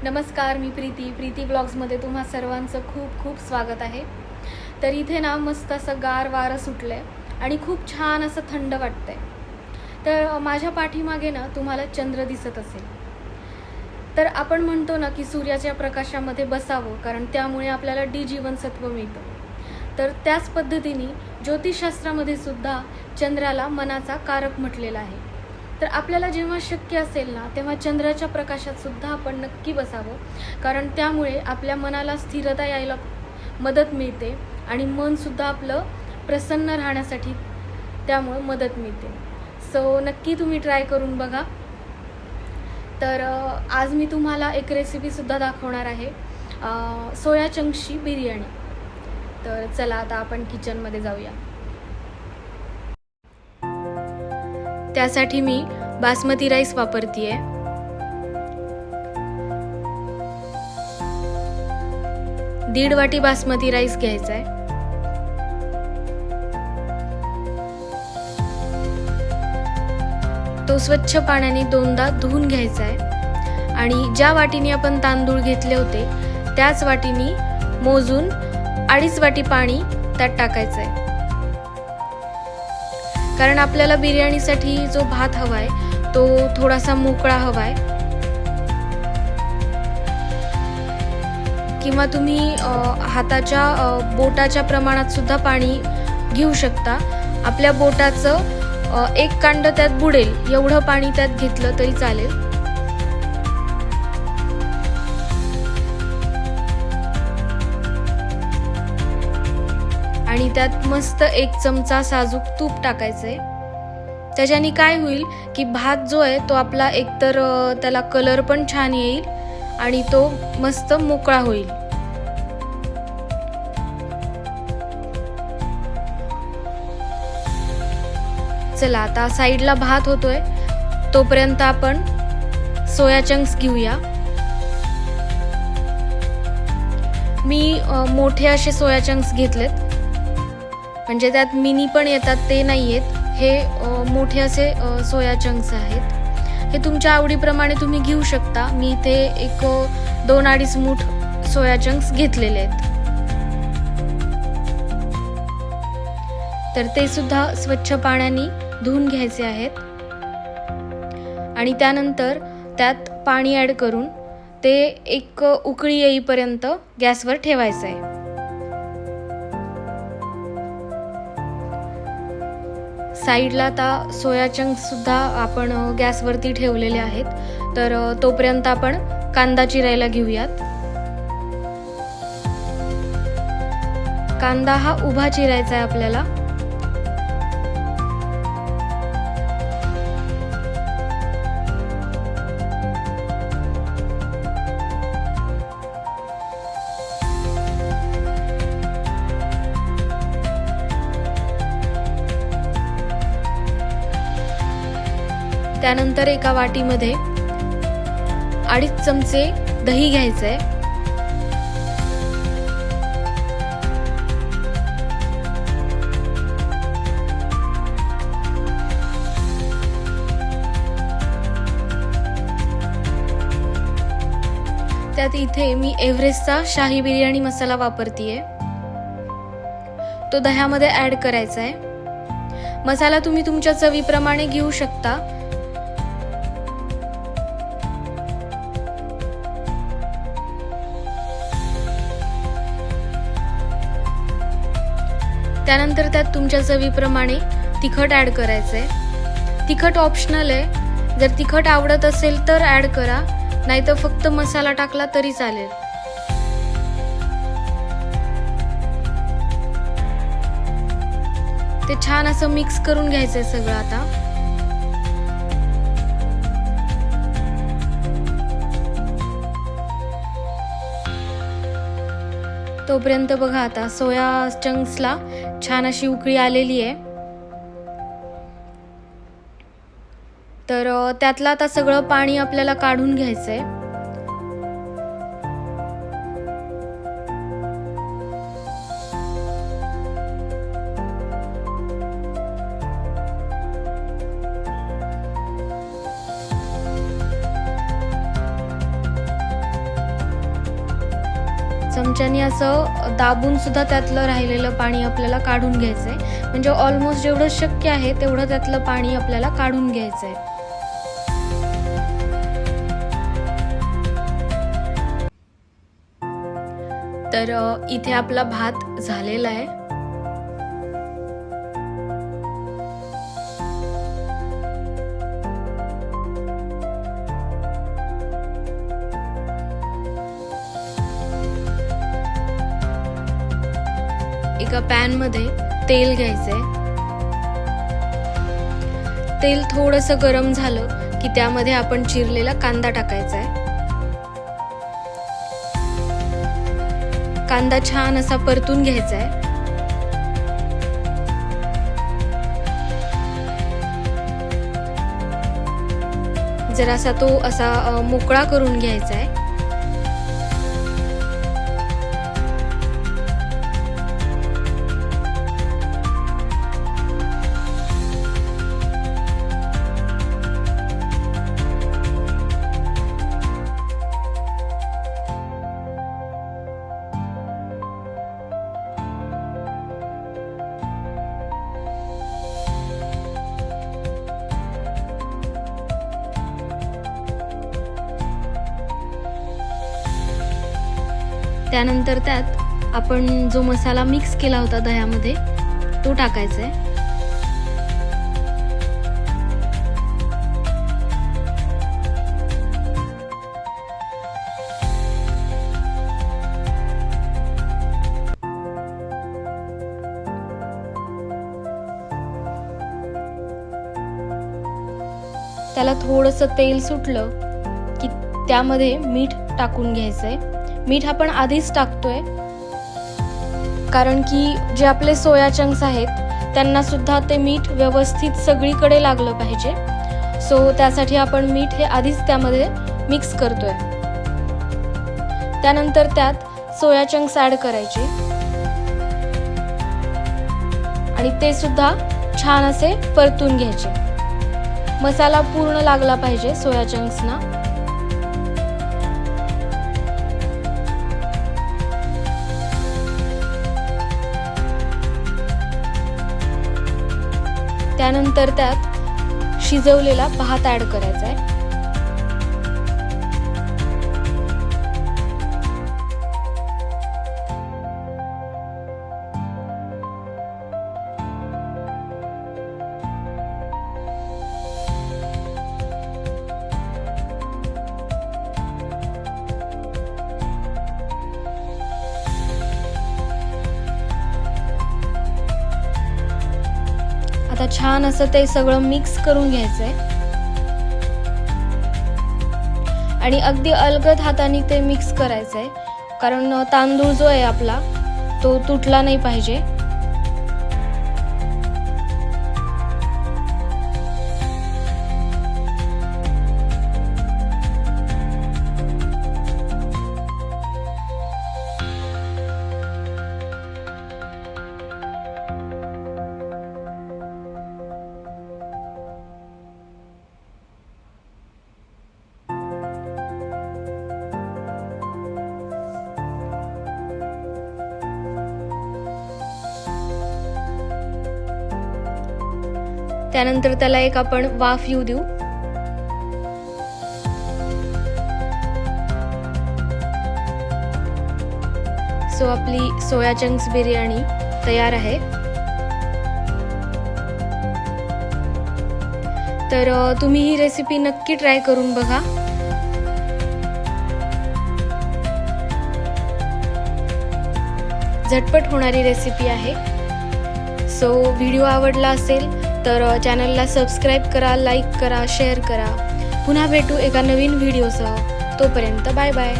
नमस्कार, मी प्रीती ब्लॉग्समध्ये तुम्हा सर्वांचं खूप खूप स्वागत आहे। तर इथे ना मस्त असं गार वारं सुटलं आहे आणि खूप छान असं थंड वाटतं आहे। तर माझ्या पाठीमागे ना तुम्हाला चंद्र दिसत असेल। तर आपण म्हणतो ना की सूर्याच्या प्रकाशामध्ये बसावं, कारण त्यामुळे आपल्याला डी जीवनसत्व मिळतं। तर त्याच पद्धतीने ज्योतिषशास्त्रामध्ये सुद्धा चंद्राला मनाचा कारक म्हटलेला आहे। तर आपल्याला जेव्हा शक्य असेल ना तेव्हा चंद्राच्या प्रकाशात सुद्धा आपण नक्की बसावं, कारण त्यामुळे आपल्या मनाला स्थिरता यायला मदत मिळते आणि मनसुद्धा आपलं प्रसन्न राहण्यासाठी त्यामुळे मदत मिळते। सो नक्की तुम्ही ट्राय करून बघा। तर आज मी तुम्हाला एक रेसिपीसुद्धा दाखवणार आहे, सोया चंक्सची बिर्याणी। तर चला आता आपण किचनमध्ये जाऊया। त्यासाठी मी बासमती राईस वापरतीये। दीड वाटी बासमती राईस घ्यायचा आहे। तो स्वच्छ पाण्याने दोनदा धुवून घ्यायचा आहे आणि ज्या वाटीने आपण तांदूळ घेतले होते त्याच वाटीने मोजून 2.5 वाटी पाणी त्यात टाकायचं आहे, कारण आपल्याला बिर्याणीसाठी जो भात हवाय तो थोडासा मोकळा हवाय। किंवा तुम्ही हाताच्या बोटाच्या प्रमाणात सुद्धा पाणी घेऊ शकता। आपल्या बोटाचं एक कांड त्यात बुडेल एवढं पाणी त्यात घेतलं तरी चालेल। आणि त्यात मस्त 1 चमचा साजूक तूप टाकायचंय। त्याच्याने काय होईल की भात जो आहे तो आपला एकतर त्याला कलर पण छान येईल आणि तो मस्त मोकळा होईल। चला आता साईडला भात होतोय तोपर्यंत आपण सोया चंक्स घेऊया। मी मोठे असे सोया चंक्स घेतलेत, म्हणजे त्यात मिनी पण येतात ते नाही आहेत, हे मोठे असे सोया चंक्स आहेत। हे तुमच्या आवडीप्रमाणे तुम्ही घेऊ शकता। मी इथे 2-2.5 मूठ सोया चंक्स घेतलेले आहेत। तर ते सुद्धा स्वच्छ पाण्याने धुवून घ्यायचे आहेत आणि त्यानंतर त्यात पाणी ॲड करून ते एक उकळी येईपर्यंत गॅसवर ठेवायचं आहे। साईडला आता सोया चंक्स सुद्धा आपण गॅसवरती ठेवलेले आहेत। तर तोपर्यंत आपण कांदा चिरायला घेऊयात। कांदा हा उभा चिरायचा आहे आपल्याला। त्यानंतर एका वाटीमध्ये 2.5 चमचे दही घ्यायचंय। त्यात इथे मी एव्हरेस्टचा शाही बिर्याणी मसाला वापरतीये, तो दह्यामध्ये ॲड करायचा आहे। मसाला तुम्ही तुमच्या चवीप्रमाणे घेऊ शकता। त्यानंतर त्यात तुमच्या चवीप्रमाणे तिखट ॲड करायचं आहे। तिखट ऑप्शनल आहे, जर तिखट आवडत असेल तर ॲड करा, नाहीतर फक्त मसाला टाकला तरी चालेल। ते छान असं मिक्स करून घ्यायचंय सगळं आता। तोपर्यंत बघा आता सोया चंक्सला छान अशी उकळी आलेली आहे। तर त्यातलं आता सगळं पाणी आपल्याला काढून घ्यायचंय। चमच्याने असं दाबून सुद्धा त्यातलं राहिलेलं पाणी आपल्याला काढून घ्यायचं आहे. म्हणजे ऑलमोस्ट जेवढं शक्य आहे तेवढं त्यातलं पाणी आपल्याला काढून घ्यायचं आहे. तर इथे आपला भात झालेला आहे. एका पॅन मध्ये तेल घ्यायचंय. तेल थोडंसं गरम झालं की त्यामध्ये आपण चिरलेला कांदा टाकायचा आहे. कांदा छान असा परतून घ्यायचा आहे. जरासा तो असा मोकळा करून घ्यायचा आहे. त्यानंतर त्यात आपण जो मसाला मिक्स केला होता दह्यामध्ये तो टाकायचा आहे. त्याला थोडंसं तेल सुटलं की त्यामध्ये मीठ टाकून घ्यायचंय. मीठ आपण आधीच टाकतोय कारण की जे आपले सोया चंक्स आहेत त्यांना सुद्धा ते मीठ व्यवस्थित सगळीकडे लागलं पाहिजे. सो त्यासाठी आपण मीठ हे आधीच त्यामध्ये मिक्स करतोय. त्यानंतर त्यात सोया चंक्स ॲड करायचे आणि ते सुद्धा छान असे परतून घ्यायचे. मसाला पूर्ण लागला पाहिजे सोया चंक्सना. त्यानंतर त्यात शिजवलेला भात ॲड करायचा आहे. आता छान असं ते सगळं मिक्स करून घ्यायचंय आणि अगदी अलगद हाताने ते मिक्स करायचंय कारण तांदूळ जो आहे आपला तो तुटला नाही पाहिजे. त्यानंतर त्याला एक आपण वाफ येऊ देऊ. सो आपली सोया चंक्स बिर्याणी तयार आहे. तर तुम्ही ही रेसिपी नक्की ट्राय करून बघा. झटपट होणारी रेसिपी आहे. सो व्हिडिओ आवडला असेल तर चॅनलला सबस्क्राईब करा, लाईक करा, शेअर करा. पुन्हा भेटू एका नवीन व्हिडिओसह. तोपर्यंत बाय बाय.